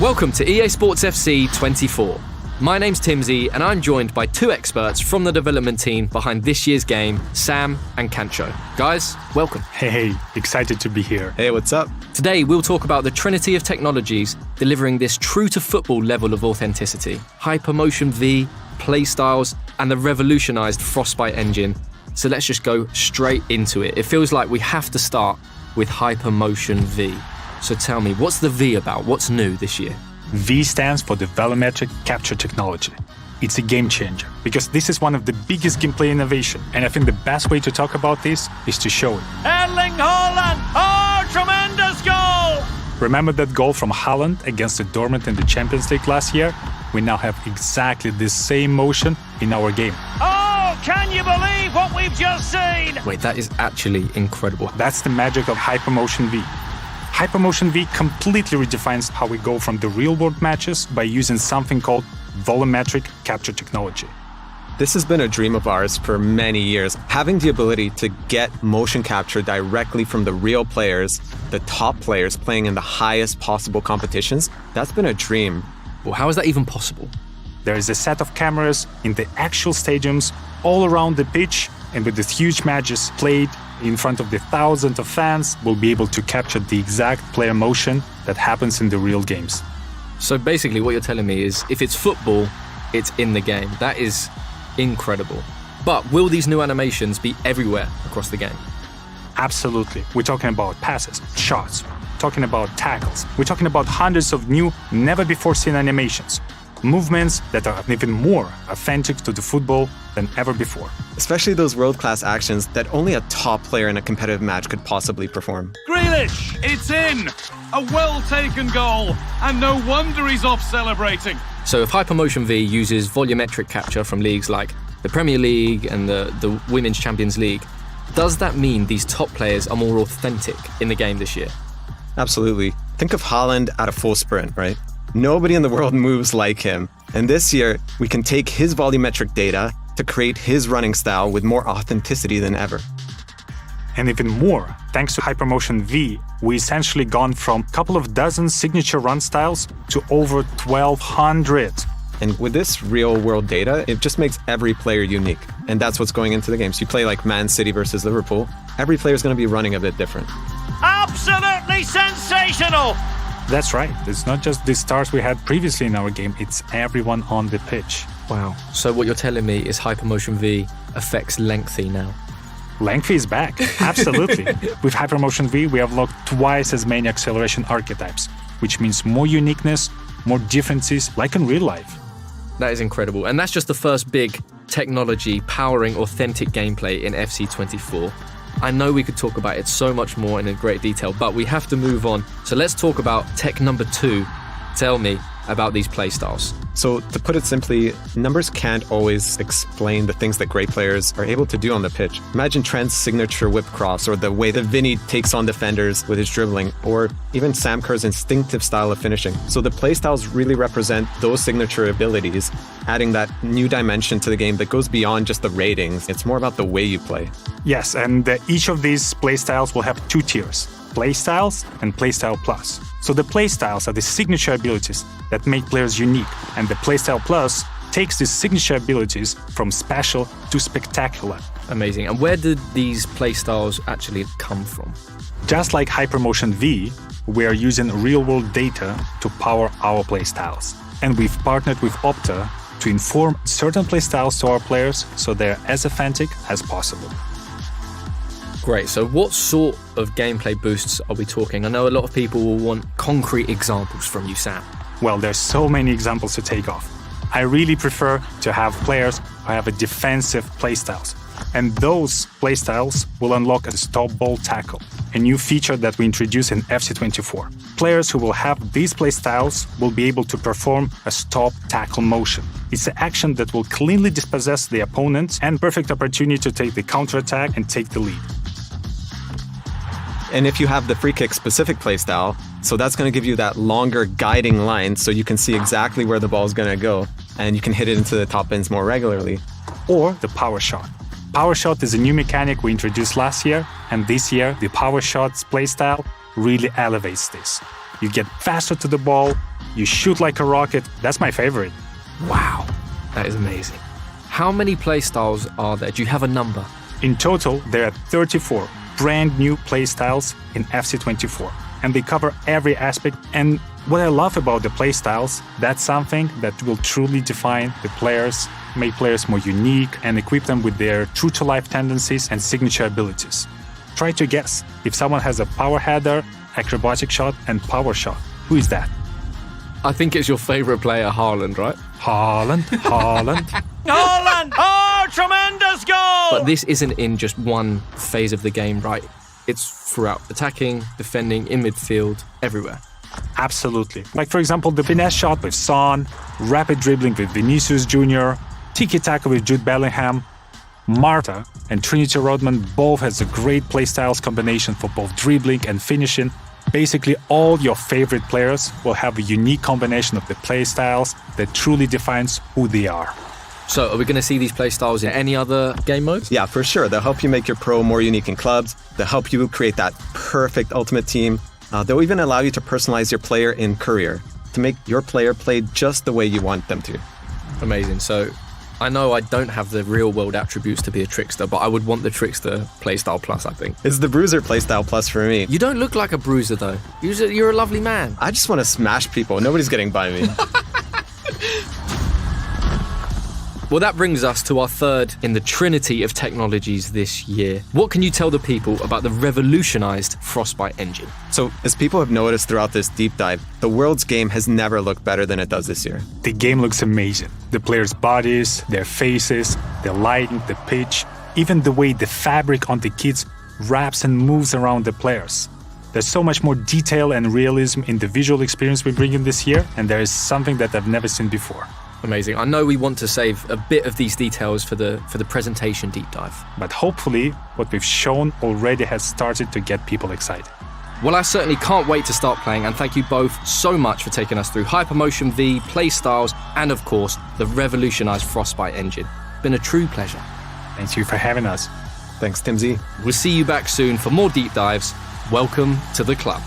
Welcome to EA Sports FC 24. My name's Timsy, and I'm joined by two experts from the development team behind this year's game, Sam and Cancho. Guys, welcome. Hey, excited to be here. Hey, what's up? Today, we'll talk about the trinity of technologies delivering this true-to-football level of authenticity. HyperMotion V, PlayStyles, and the revolutionized Frostbite engine. So let's just go straight into it. It feels like we have to start with HyperMotion V. So tell me, what's the V about? What's new this year? V stands for the volumetric capture technology. It's a game changer because this is one of the biggest gameplay innovation, and I think the best way to talk about this is to show it. Erling Haaland! Oh, tremendous goal! Remember that goal from Haaland against the Dortmund in the Champions League last year? We now have exactly the same motion in our game. Oh, can you believe what we've just seen? Wait, that is actually incredible. That's the magic of HyperMotion V. HyperMotion V completely redefines how we go from the real-world matches by using something called volumetric capture technology. This has been a dream of ours for many years. Having the ability to get motion capture directly from the real players, the top players playing in the highest possible competitions, that's been a dream. Well, how is that even possible? There is a set of cameras in the actual stadiums all around the pitch, and with these huge matches played in front of the thousands of fans, we'll be able to capture the exact player motion that happens in the real games. So basically what you're telling me is if it's football, it's in the game. That is incredible. But will these new animations be everywhere across the game? Absolutely. We're talking about passes, shots, talking about tackles. We're talking about hundreds of new, never-before-seen animations. Movements that are even more authentic to the football than ever before. Especially those world-class actions that only a top player in a competitive match could possibly perform. Grealish, it's in! A well-taken goal, and no wonder he's off celebrating. So if HyperMotion V uses volumetric capture from leagues like the Premier League and the Women's Champions League, does that mean these top players are more authentic in the game this year? Absolutely. Think of Haaland at a full sprint, right? Nobody in the world moves like him. And this year, we can take his volumetric data to create his running style with more authenticity than ever. And even more, thanks to HyperMotion V, we essentially gone from a couple of dozen signature run styles to over 1,200. And with this real-world data, it just makes every player unique. And that's what's going into the game. So you play like Man City versus Liverpool, every player is going to be running a bit different. Absolutely sensational! That's right. It's not just the stars we had previously in our game, it's everyone on the pitch. Wow. So what you're telling me is HyperMotion V affects lengthy now. Lengthy is back, absolutely. With HyperMotion V, we have locked twice as many acceleration archetypes, which means more uniqueness, more differences, like in real life. That is incredible. And that's just the first big technology powering authentic gameplay in FC 24. I know we could talk about it so much more and in great detail, but we have to move on. So let's talk about tech number 2. Tell me about these playstyles. So to put it simply, numbers can't always explain the things that great players are able to do on the pitch. Imagine Trent's signature whip cross, or the way that Vinny takes on defenders with his dribbling, or even Sam Kerr's instinctive style of finishing. So the playstyles really represent those signature abilities, adding that new dimension to the game that goes beyond just the ratings. It's more about the way you play. Yes, and each of these playstyles will have 2 tiers, Playstyles and Playstyle Plus. So the Playstyles are the signature abilities that make players unique, and the Playstyle Plus takes these signature abilities from special to spectacular. Amazing. And where did these playstyles actually come from? Just like HyperMotion V, we are using real-world data to power our playstyles. And we've partnered with Opta to inform certain playstyles to our players so they're as authentic as possible. Great. So what sort of gameplay boosts are we talking? I know a lot of people will want concrete examples from you, Sam. Well, there's so many examples to take off. I really prefer to have players who have a defensive playstyles. And those playstyles will unlock a stop ball tackle, a new feature that we introduced in FC24. Players who will have these playstyles will be able to perform a stop tackle motion. It's an action that will cleanly dispossess the opponent and perfect opportunity to take the counterattack and take the lead. And if you have the free kick specific playstyle, so that's going to give you that longer guiding line so you can see exactly where the ball is going to go and you can hit it into the top bins more regularly. Or the power shot. Power shot is a new mechanic we introduced last year, and this year the power shots playstyle really elevates this. you get faster to the ball, you shoot like a rocket. That's my favorite. Wow, that is amazing. How many playstyles are there? Do you have a number? In total, there are 34 brand new playstyles in FC24, and they cover every aspect. And what I love about the playstyles, that's something that will truly define the players, make players more unique, and equip them with their true-to-life tendencies and signature abilities. Try to guess if someone has a power header, acrobatic shot, and power shot. Who is that? I think it's your favorite player, Haaland, right? Haaland. Haaland! Oh, tremendous goal! But this isn't in just one phase of the game, right? It's throughout attacking, defending, in midfield, everywhere. Absolutely. Like, for example, the finesse shot with Son, rapid dribbling with Vinicius Jr., tiki-taka with Jude Bellingham, Marta and Trinity Rodman both has a great playstyles combination for both dribbling and finishing. Basically, all your favorite players will have a unique combination of the playstyles that truly defines who they are. So, are we going to see these playstyles in any other game modes? Yeah, for sure. They'll help you make your pro more unique in clubs. They'll help you create that perfect ultimate team. They'll even allow you to personalize your player in career to make your player play just the way you want them to. Amazing. So, I know I don't have the real-world attributes to be a trickster, but I would want the trickster playstyle plus, I think. It's the bruiser playstyle plus for me. You don't look like a bruiser, though. You're a lovely man. I just want to smash people. Nobody's getting by me. Well, that brings us to our third in the trinity of technologies this year. What can you tell the people about the revolutionized Frostbite engine? So, as people have noticed throughout this deep dive, the world's game has never looked better than it does this year. The game looks amazing. The players' bodies, their faces, the lighting, the pitch, even the way the fabric on the kits wraps and moves around the players. There's so much more detail and realism in the visual experience we bring in this year, and there is something that I've never seen before. Amazing. I know we want to save a bit of these details for the presentation deep dive. But hopefully, what we've shown already has started to get people excited. Well, I certainly can't wait to start playing, and thank you both so much for taking us through HyperMotion V, playstyles, and of course, the revolutionized Frostbite engine. Been a true pleasure. Thank you for having us. Thanks, Timsy. We'll see you back soon for more deep dives. Welcome to the club.